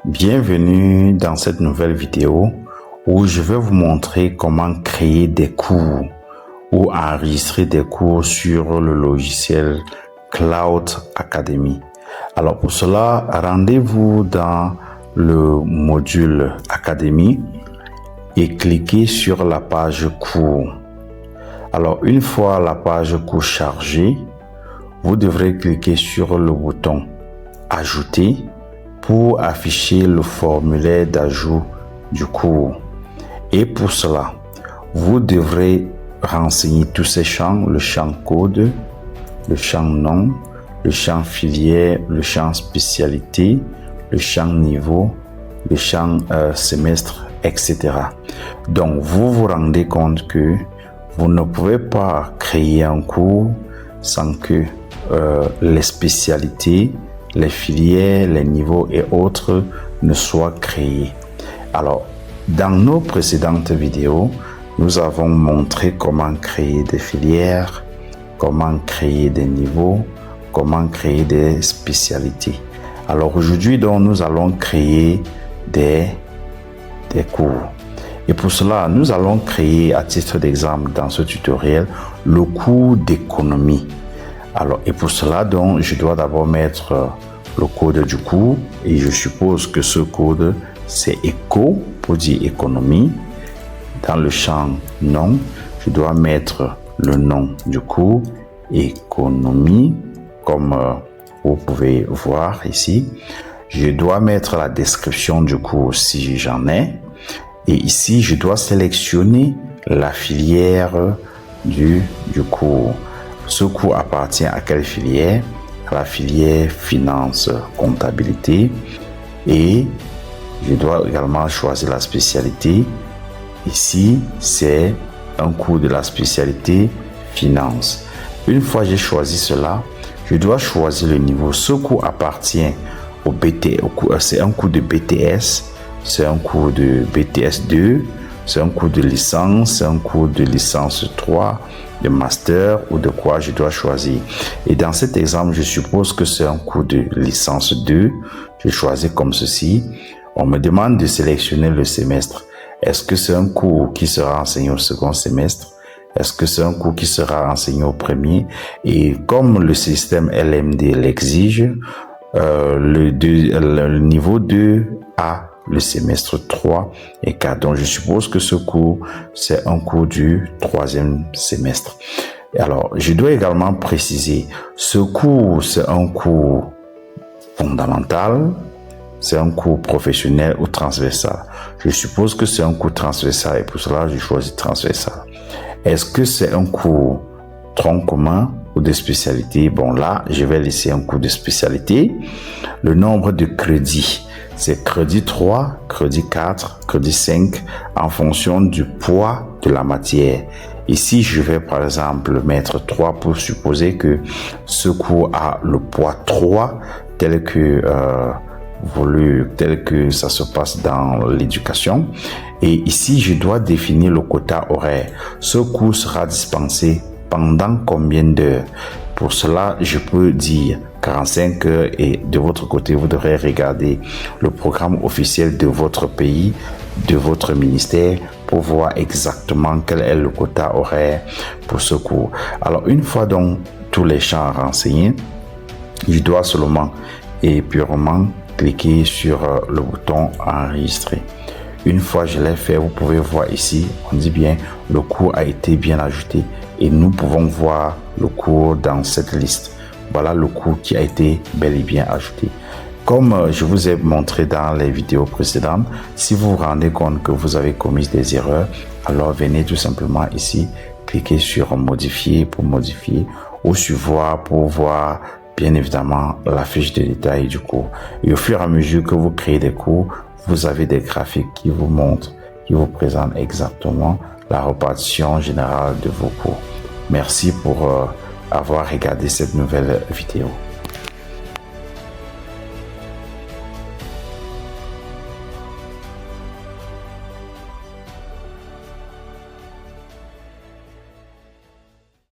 Bienvenue dans cette nouvelle vidéo où je vais vous montrer comment créer des cours ou enregistrer des cours sur le logiciel Cloud Academy. Alors pour cela, rendez-vous dans le module Académie et cliquez sur la page cours. Alors une fois la page cours chargée, vous devrez cliquer sur le bouton Ajouter pour afficher le formulaire d'ajout du cours. Et pour cela, vous devrez renseigner tous ces champs, le champ code, le champ nom, le champ filière, le champ spécialité, le champ niveau, le champ semestre, etc. Donc, vous vous rendez compte que vous ne pouvez pas créer un cours sans que les spécialités, les filières, les niveaux et autres ne soient créés. Alors, dans nos précédentes vidéos, nous avons montré comment créer des filières, comment créer des niveaux, comment créer des spécialités. Alors aujourd'hui, donc, nous allons créer des cours. Et pour cela, nous allons créer, à titre d'exemple, dans ce tutoriel, le cours d'économie. Alors, et pour cela, donc, je dois d'abord mettre le code du cours et je suppose que ce code, c'est éco pour dire économie. Dans le champ nom, je dois mettre le nom du cours, économie, comme vous pouvez voir ici. Je dois mettre la description du cours si j'en ai. Et ici, je dois sélectionner la filière du cours. Ce cours appartient à quelle filière? À la filière finance comptabilité. Et je dois également choisir la spécialité. Ici, c'est un cours de la spécialité finance. Une fois j'ai choisi cela, je dois choisir le niveau. Ce cours appartient au BTS. C'est un cours de BTS. C'est un cours de BTS 2, c'est un cours de licence, c'est un cours de licence 3, de master ou de quoi je dois choisir. Et dans cet exemple, je suppose que c'est un cours de licence 2. Je choisis comme ceci. On me demande de sélectionner le semestre. Est-ce que c'est un cours qui sera enseigné au second semestre? Est-ce que c'est un cours qui sera enseigné au premier? Et comme le système LMD l'exige, le niveau 2A, le semestre 3 et 4. Donc, je suppose que ce cours, c'est un cours du troisième semestre. Et alors, je dois également préciser, ce cours, c'est un cours fondamental, c'est un cours professionnel ou transversal. Je suppose que c'est un cours transversal et pour cela, je choisis transversal. Est-ce que c'est un cours tronc commun ou de spécialité? Bon, là, je vais laisser un cours de spécialité. Le nombre de crédits, c'est crédit 3, crédit 4, crédit 5 en fonction du poids de la matière. Ici, je vais par exemple mettre 3 pour supposer que ce cours a le poids 3 tel que ça se passe dans l'éducation. Et ici, je dois définir le quota horaire. Ce cours sera dispensé pendant combien d'heures? Pour cela, je peux dire 45 heures et de votre côté, vous devrez regarder le programme officiel de votre pays, de votre ministère pour voir exactement quel est le quota horaire pour ce cours. Alors, une fois donc tous les champs renseignés, je dois seulement et purement cliquer sur le bouton enregistrer. Une fois je l'ai fait, vous pouvez voir ici, on dit bien le cours a été bien ajouté et nous pouvons voir le cours dans cette liste. Voilà le cours qui a été bel et bien ajouté. Comme je vous ai montré dans les vidéos précédentes, si vous vous rendez compte que vous avez commis des erreurs, alors venez tout simplement ici, cliquez sur modifier pour modifier ou sur voir pour voir bien évidemment la fiche de détail du cours. Et au fur et à mesure que vous créez des cours, vous avez des graphiques qui vous montrent, qui vous présentent exactement la répartition générale de vos cours. Merci pour avoir regardé cette nouvelle vidéo.